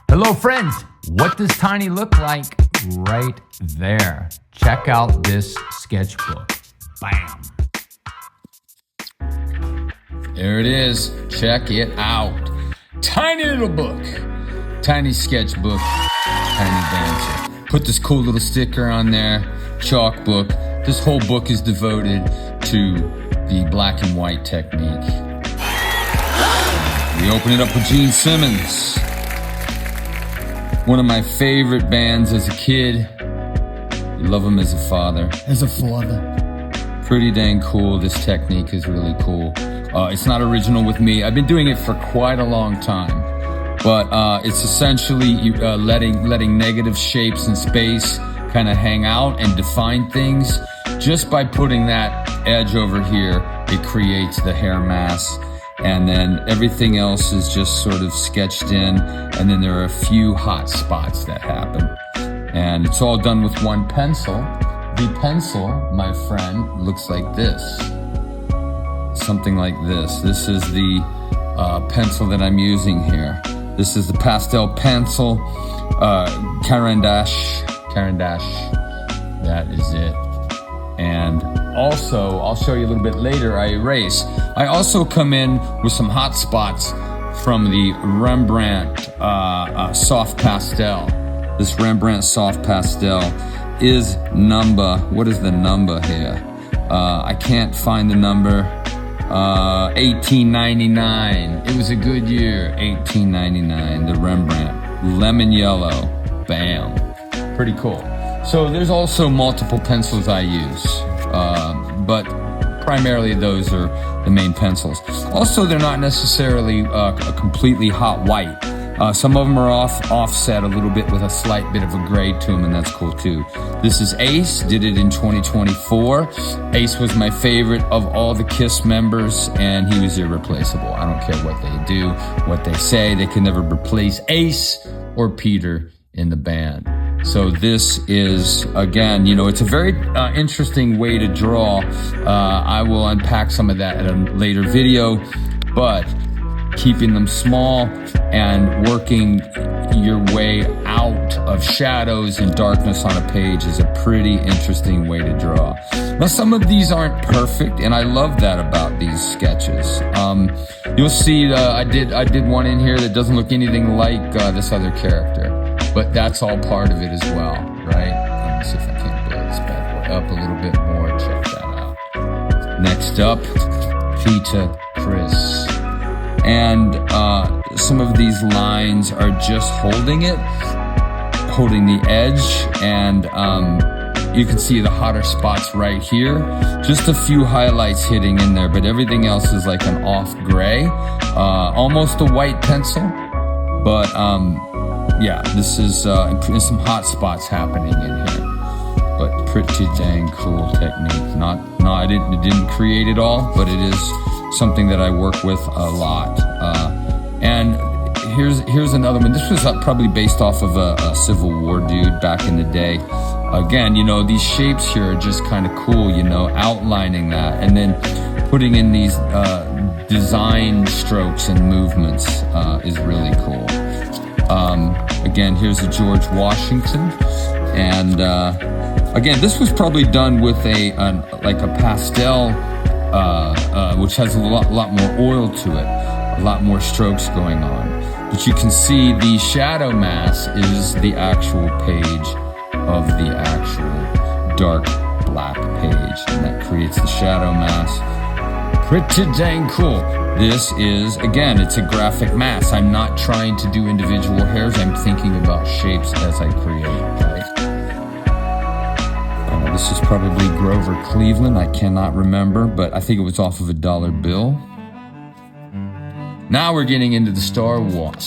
Hello, friends. What does Tiny look like? Right there. Check out this sketchbook. Bam. There it is. Check it out. Tiny little book. Tiny sketchbook. Tiny dancer. Put this cool little sticker on there. Chalk book. This whole book is devoted to the black and white technique. We open it up with Gene Simmons. One of my favorite bands as a kid. Love him as a father. Pretty dang cool. This technique is really cool. It's not original with me. I've been doing it for quite a long time. But it's essentially letting negative shapes in space kind of hang out and define things. Just by putting that edge over here, it creates the hair mass. And then everything else is just sort of sketched in. And then there are a few hot spots that happen. And it's all done with one pencil. The pencil, my friend, looks like this. Something like this. This is the pencil that I'm using here. This is the pastel pencil, Caran d'Ache. That is it. And also, I'll show you a little bit later, I erase. I also come in with some hot spots from the Rembrandt soft pastel. This Rembrandt soft pastel is number, what is the number here? I can't find the number. 1899. It was a good year, 1899, the Rembrandt. Lemon yellow. Bam. Pretty cool. So there's also multiple pencils I use, but primarily those are the main pencils. Also, they're not necessarily a completely hot white. Some of them are offset a little bit with a slight bit of a gray to them, and that's cool too. This is Ace, did it in 2024. Ace was my favorite of all the KISS members, and he was irreplaceable. I don't care what they do, what they say, they can never replace Ace or Peter in the band. So this is, again, it's a very interesting way to draw. I will unpack some of that in a later video, but keeping them small and working your way out of shadows and darkness on a page is a pretty interesting way to draw. Now, some of these aren't perfect, and I love that about these sketches. You'll see I did one in here that doesn't look anything like this other character. But that's all part of it as well, right? Let me see if I can blow this bad boy up a little bit more. Check that out. Next up, Peter Chris. And some of these lines are just holding the edge. And you can see the hotter spots right here. Just a few highlights hitting in there, but everything else is like an off gray. Almost a white pencil, but yeah, this is some hot spots happening in here, but pretty dang cool technique. I didn't create it all, but it is something that I work with a lot. And here's another one. This was probably based off of a Civil War dude back in the day. Again, these shapes here are just kind of cool, outlining that, and then putting in these design strokes and movements is really cool. Again, here's a George Washington, and again, this was probably done with a pastel, which has a lot more oil to it, a lot more strokes going on. But you can see the shadow mass is the actual page of the actual dark black page, and that creates the shadow mass. Pretty dang cool. This is, again, it's a graphic mass. I'm not trying to do individual hairs. I'm thinking about shapes as I create, right? This is probably Grover Cleveland. I cannot remember, but I think it was off of a dollar bill. Now we're getting into the Star Wonk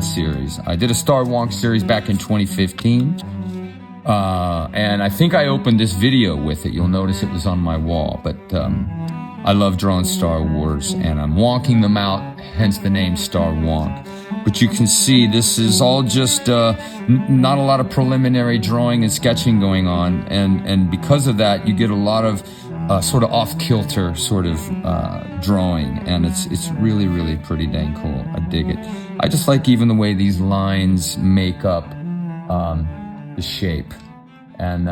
series. I did a Star Wonk series back in 2015. And I think I opened this video with it. You'll notice it was on my wall, but I love drawing Star Wars, and I'm wonking them out, hence the name Star Wonk. But you can see this is all just not a lot of preliminary drawing and sketching going on, and because of that, you get a lot of sort of off-kilter sort of drawing, and it's really, really pretty dang cool. I dig it. I just like even the way these lines make up the shape, and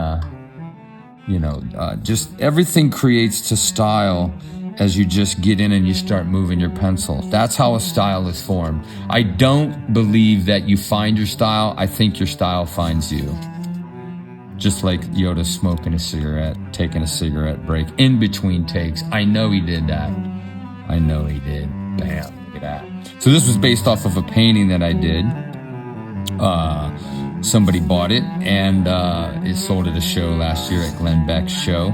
just everything creates to style as you just get in and you start moving your pencil. That's how a style is formed. I don't believe that you find your style. I think your style finds you. Just like Yoda smoking a cigarette, taking a cigarette break in between takes. I know he did that. I know he did. Bam, look at that. So this was based off of a painting that I did. Somebody bought it, and it sold at a show last year at Glenn Beck's show,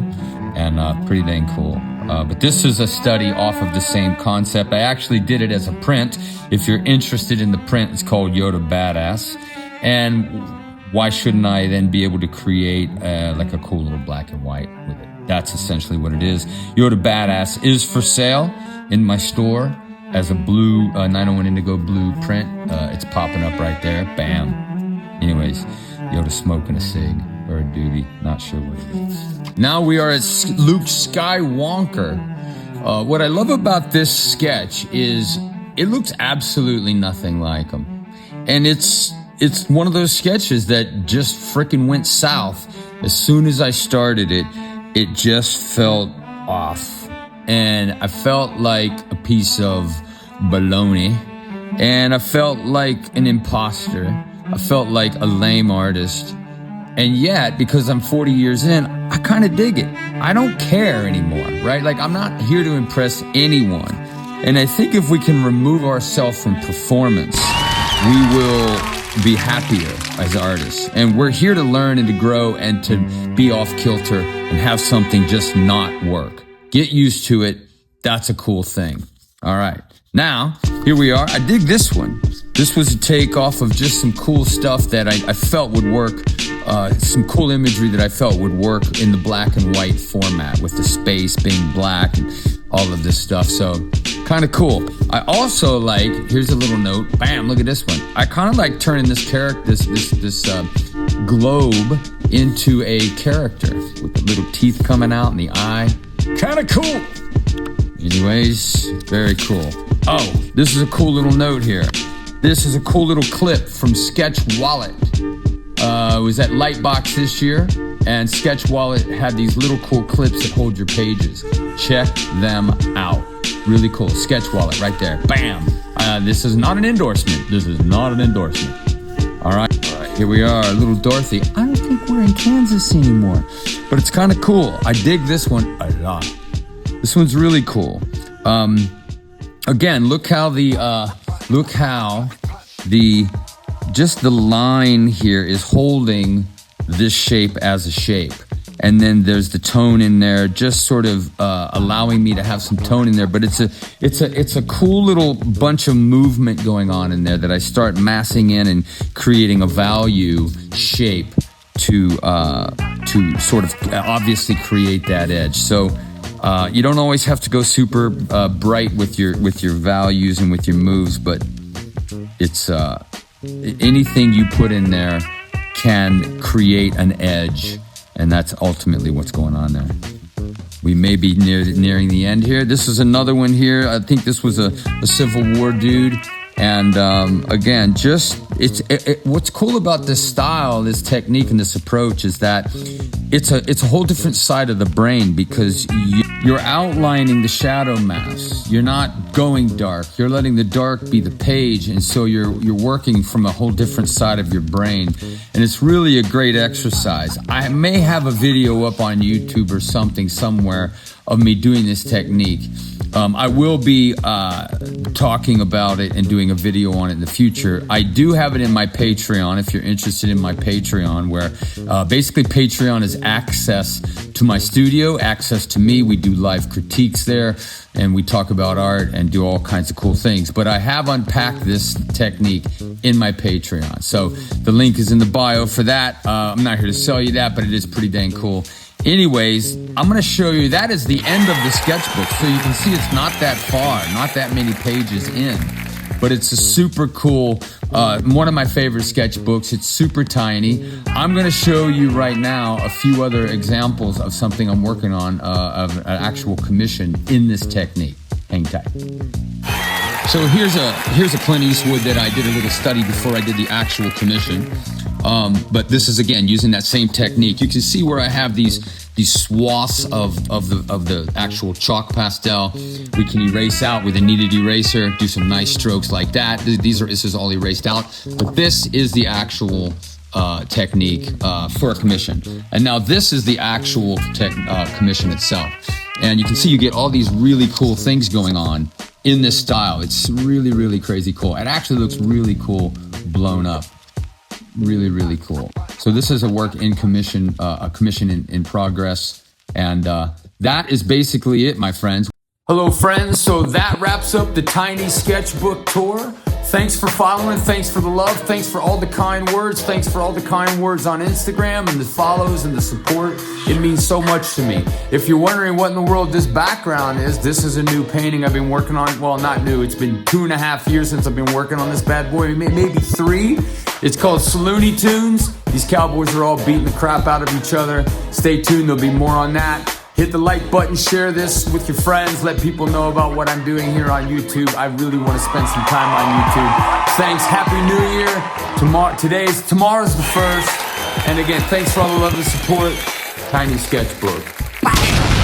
and pretty dang cool. But this is a study off of the same concept. I actually did it as a print. If you're interested in the print, it's called Yoda Badass. And why shouldn't I then be able to create like a cool little black and white with it? That's essentially what it is. Yoda Badass is for sale in my store as a blue 901 Indigo blue print. It's popping up right there. Bam. Anyways, Yoda smoking a cig or a doobie. Not sure what it is. Now we are at Luke Skywalker. What I love about this sketch is it looks absolutely nothing like him. And it's one of those sketches that just freaking went south. As soon as I started it, it just felt off. And I felt like a piece of baloney. And I felt like an imposter. I felt like a lame artist. And yet, because I'm 40 years in, I kind of dig it. I don't care anymore, right? Like, I'm not here to impress anyone. And I think if we can remove ourselves from performance, we will be happier as artists. And we're here to learn and to grow and to be off kilter and have something just not work. Get used to it. That's a cool thing. All right. Now, here we are. I dig this one. This was a take off of just some cool stuff that I felt would work. Some cool imagery that I felt would work in the black and white format with the space being black and all of this stuff. So kind of cool. I also like, here's a little note. Bam, look at this one. I kind of like turning this character, this globe into a character with the little teeth coming out and the eye. Kind of cool. Anyways, very cool. Oh, this is a cool little note here. This is a cool little clip from Sketch Wallet. It was at Lightbox this year, and Sketch Wallet had these little cool clips that hold your pages. Check them out. Really cool. Sketch Wallet right there. Bam. This is not an endorsement. This is not an endorsement. All right. Here we are, little Dorothy. I don't think we're in Kansas anymore, but it's kind of cool. I dig this one a lot. This one's really cool. Again, look how the just the line here is holding this shape as a shape. And then there's the tone in there, just sort of allowing me to have some tone in there. But it's a cool little bunch of movement going on in there that I start massing in and creating a value shape to sort of obviously create that edge. So you don't always have to go super bright with your values and with your moves, but it's anything you put in there can create an edge, and that's ultimately what's going on there. We may be nearing the end here. This is another one here. I think this was a Civil War dude. And again, just what's cool about this style, this technique, and this approach is that it's a whole different side of the brain, because you're outlining the shadow mass. You're not going dark. You're letting the dark be the page, and so you're working from a whole different side of your brain. And it's really a great exercise. I may have a video up on YouTube or something somewhere of me doing this technique. I will be talking about it and doing a video on it in the future. I do have it in my Patreon, if you're interested in my Patreon, where basically Patreon is access to my studio, access to me. We do live critiques there, and we talk about art and do all kinds of cool things. But I have unpacked this technique in my Patreon. So the link is in the bio for that. I'm not here to sell you that, but it is pretty dang cool. Anyways, I'm going to show you, that is the end of the sketchbook. So you can see it's not that far, not that many pages in. but it's a super cool, one of my favorite sketchbooks. It's super tiny. I'm going to show you right now a few other examples of something I'm working on, of an actual commission in this technique. Hang tight. So here's a Clint Eastwood that I did a little study before I did the actual commission. But this is, again, using that same technique. You can see where I have these swaths of the actual chalk pastel. We can erase out with a kneaded eraser, do some nice strokes like that. This is all erased out, but this is the actual technique for a commission. And now this is the actual commission itself. And you can see you get all these really cool things going on in this style. It's really, really crazy cool. It actually looks really cool blown up. Really, really cool. So this is a work in commission, a commission in progress. And that is basically it, my friends. Hello, friends. So that wraps up the Tiny Sketchbook Tour. Thanks for following. Thanks for the love. Thanks for all the kind words. Thanks for all the kind words on Instagram and the follows and the support. It means so much to me. If you're wondering what in the world this background is, this is a new painting I've been working on. Well, not new. It's been 2.5 years since I've been working on this bad boy. Maybe 3. It's called Looney Tunes. These cowboys are all beating the crap out of each other. Stay tuned. There'll be more on that. Hit the like button, share this with your friends, let people know about what I'm doing here on YouTube. I really want to spend some time on YouTube. Thanks, Happy New Year. Tomorrow's the 1st. And again, thanks for all the love and support. Tiny Sketchbook. Bye.